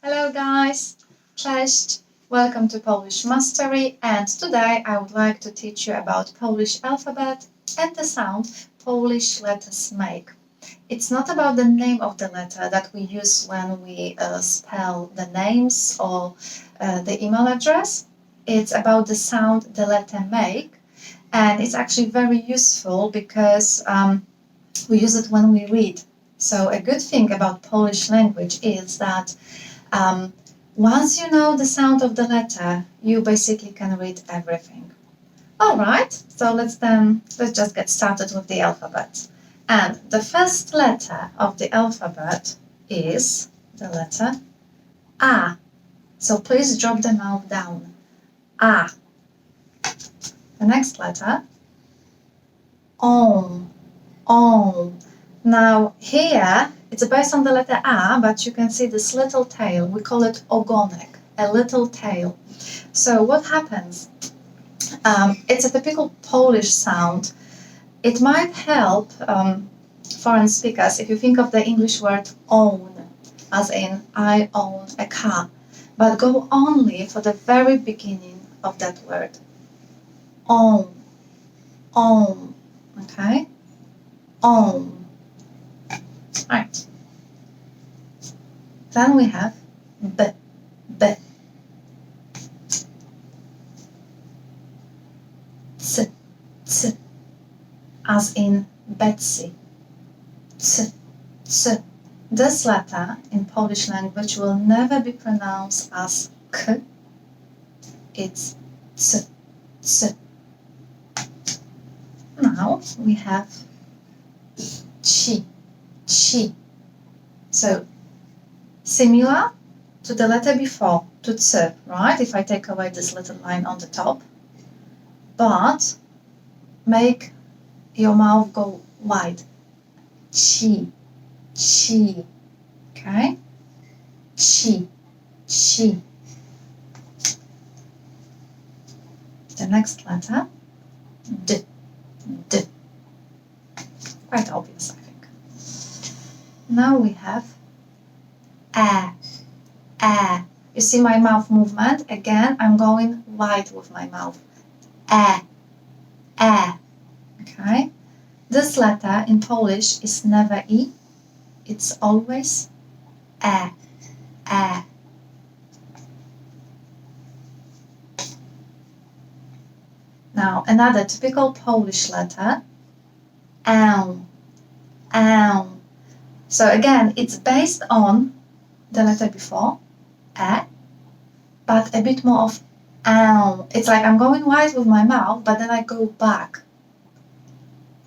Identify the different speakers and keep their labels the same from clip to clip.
Speaker 1: Hello guys, cześć, welcome to Polish Mastery, and today I would like to teach you about Polish alphabet and the sound Polish letters make. It's not about the name of the letter that we use when we spell the names or the email address. It's about the sound the letter make, and it's actually very useful because we use it when we read. So a good thing about Polish language is that once you know the sound of the letter, you basically can read everything. All right, so let's just get started with the alphabet. And the first letter of the alphabet is the letter A. So please drop the mouth down. A. The next letter, O. O. Now here, it's based on the letter A, but you can see this little tail. We call it ogonek, a little tail. So what happens? It's a typical Polish sound. It might help foreign speakers if you think of the English word own, as in I own a car, but go only for the very beginning of that word. Own, own, okay? Own. Right. Then we have B, B. C, C, as in Betsy. C, C. This letter in Polish language will never be pronounced as K. It's C, C. Now we have Chi, Chi. So similar to the letter before, to C, right? If I take away this little line on the top, but make your mouth go wide. Chi, chi, okay? Chi, chi. The next letter, D, D. Quite obvious, I think. Now we have Ä, Ä. You see my mouth movement? Again, I'm going wide with my mouth. Ä, Ä. Okay? This letter in Polish is never E. It's always Ä, Ä. Now, another typical Polish letter, Ę, Ę. So again, it's based on the letter before, Ä, but a bit more of Ę. It's like I'm going wide with my mouth, but then I go back.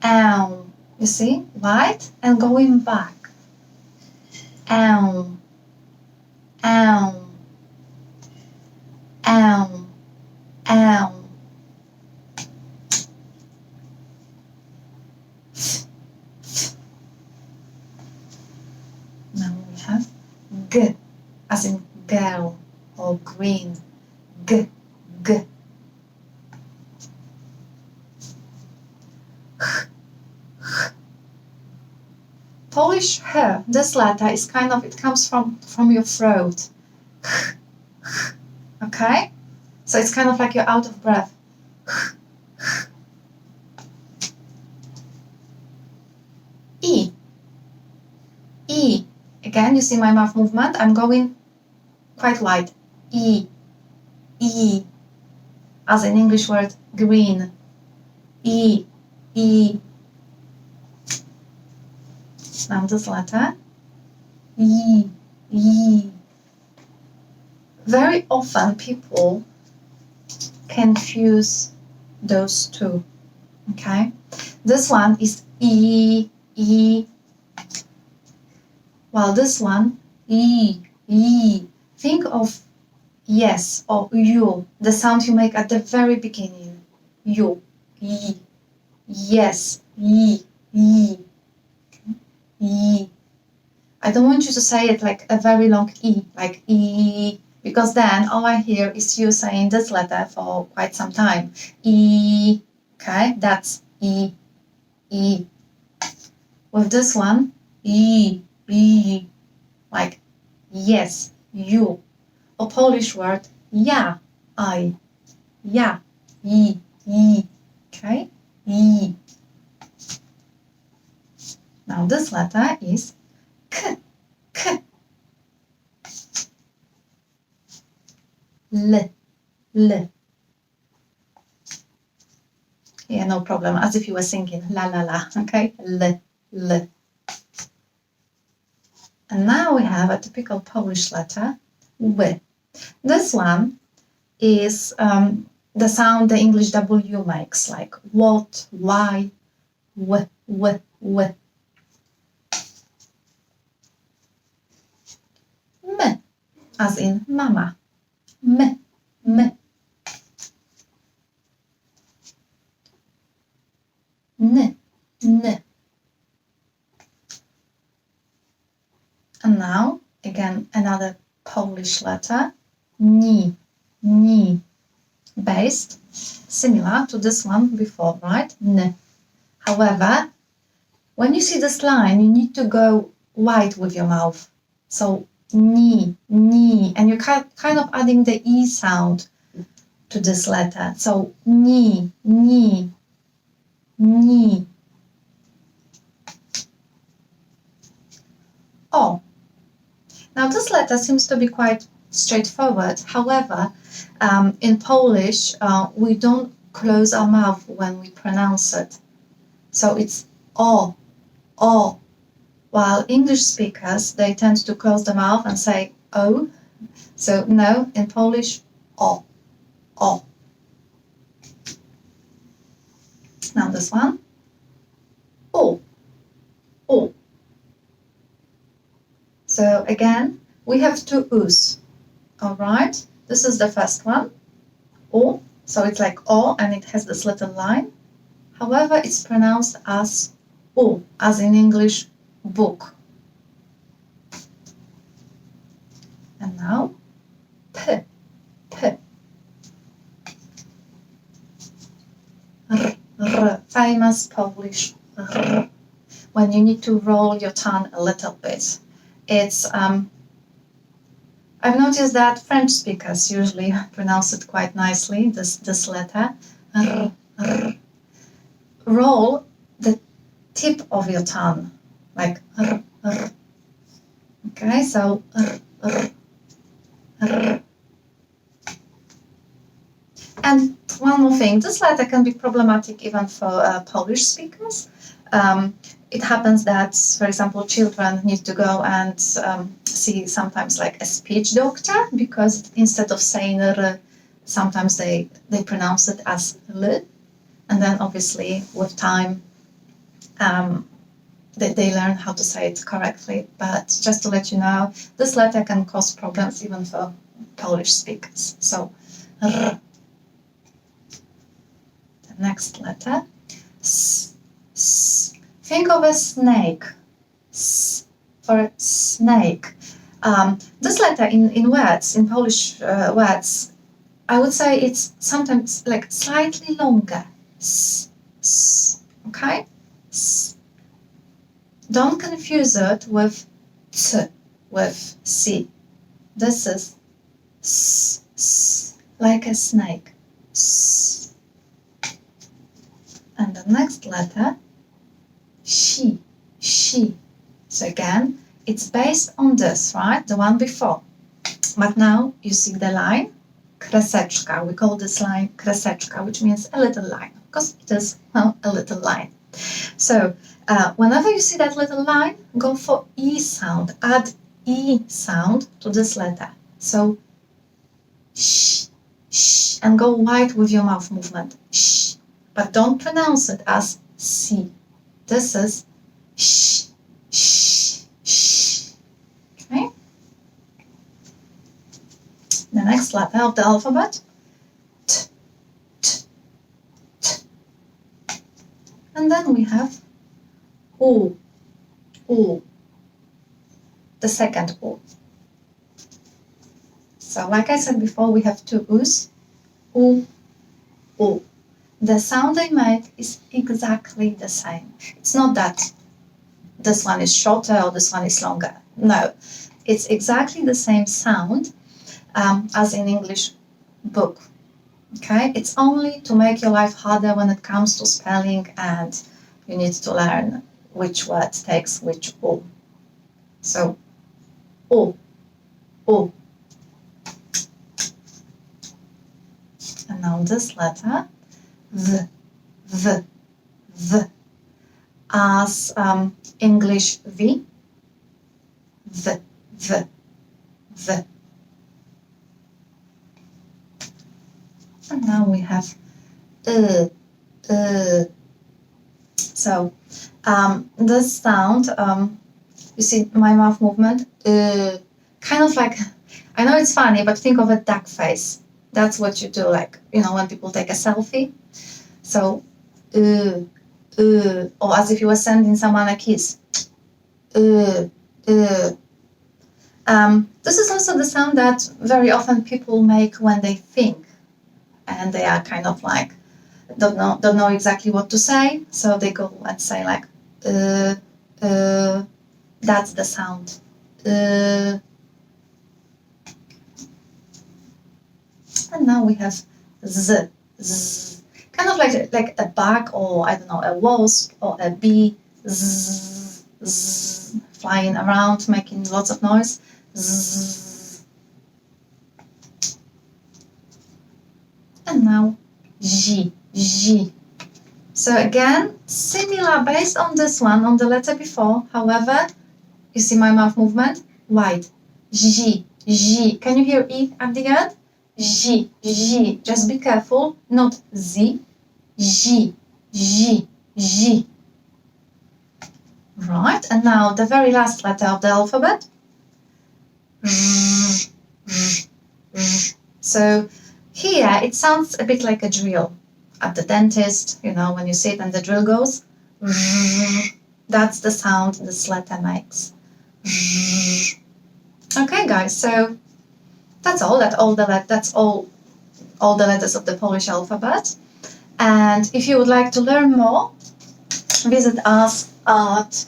Speaker 1: Ę. You see? Wide and going back. Ę, Ę, Ę, Ę. Now we have G, as in girl or green. G, G. H, H. Polish H, this letter is kind of, it comes from your throat. H, H. Okay? So it's kind of like you're out of breath. H, H. E, E. Again, you see my mouth movement. I'm going quite wide. E, E, as in English word green. E, E. Now this letter, E, E. Very often people confuse those two. Okay, this one is E, E. While this one, E, E. Think of yes or you, the sound you make at the very beginning. You, E, yes, E, E, E. I don't want you to say it like a very long E, like E, because then all I hear is you saying this letter for quite some time. E, okay, that's E, E. With this one, E, E, like yes, you. Or Polish word ja, I, ja, yi, yi, okay? Yi. Now this letter is k, k. L, l. Yeah, no problem, as if you were singing la la la, okay? L, l. And now we have a typical Polish letter, w. This one is the sound the English W makes, like what, why, w, w, w. M, as in mama. M, m. N, n. And now, again, another Polish letter, ni, ni. Based, similar to this one before, right? N. However, when you see this line, you need to go wide with your mouth. So, ni, ni. And you're kind of adding the E sound to this letter. So, ni, ni, ni. O. Now, this letter seems to be quite straightforward. However, in Polish, we don't close our mouth when we pronounce it. So it's o, o. While English speakers, they tend to close the mouth and say o. So no, in Polish, o, o. Now this one, o, o. So again, we have two u's, all right? This is the first one, o, so it's like o, and it has this little line. However, it's pronounced as u, as in English, book. And now, p, p. R, r, famous Polish r, when you need to roll your tongue a little bit. It's, I've noticed that French speakers usually pronounce it quite nicely, this letter. R, r. Roll the tip of your tongue, like r, r. Okay, so r, r, r. And one more thing, this letter can be problematic even for Polish speakers. It happens that, for example, children need to go and see sometimes like a speech doctor, because instead of saying r, sometimes they pronounce it as l. And then obviously with time, they learn how to say it correctly. But just to let you know, this letter can cause problems even for Polish speakers. So r. The next letter, s, s. Think of a snake, s, for snake. This letter in words, in Polish words, I would say it's sometimes like slightly longer. S, s, okay? S. Don't confuse it with t, with c. This is s, s, like a snake. S. And the next letter, she, she. So again, it's based on this, right? The one before. But now you see the line, kreseczka. We call this line kreseczka, which means a little line, because it is, well, a little line. So whenever you see that little line, go for E sound. Add E sound to this letter. So sh, sh, and go wide with your mouth movement. Sh. But don't pronounce it as C. This is sh, sh, sh. Okay? The next letter of the alphabet, t, t, t. And then we have U, U, the second U. So like I said before, we have two U's, U, U. The sound they make is exactly the same. It's not that this one is shorter or this one is longer. No, it's exactly the same sound as in English book. Okay, it's only to make your life harder when it comes to spelling, and you need to learn which word takes which O. So, O, O. And now this letter, V, V, V, as English V, V, V, V. And now we have So this sound, you see my mouth movement, kind of like, I know it's funny, but think of a duck face. That's what you do, like, you know, when people take a selfie. So, or as if you were sending someone a kiss. This is also the sound that very often people make when they think, and they are kind of like, don't know exactly what to say, so they go and say like, that's the sound. And now we have Z, Z, kind of like a bug, or I don't know, a wasp or a bee, Z, Z, flying around, making lots of noise. Z. And now J, J. So again, similar based on this one, on the letter before. However, you see my mouth movement? Wide. J, J. Can you hear E at the end? J, J. Just be careful, not Z. J, J, J. Right, and now the very last letter of the alphabet. R, R, R. So here it sounds a bit like a drill at the dentist, you know, when you sit and the drill goes. R. That's the sound this letter makes. R. Okay, guys, so that's all. That's all the letters of the Polish alphabet. And if you would like to learn more, visit us at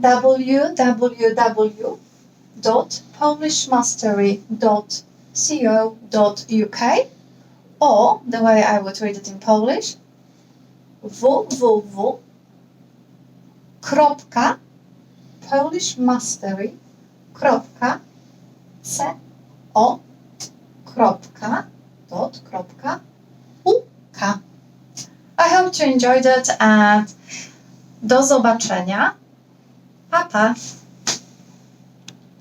Speaker 1: www.polishmastery.co.uk, or the way I would read it in Polish, www.polishmastery.co.uk. I hope you enjoyed it, and do zobaczenia. Pa, pa.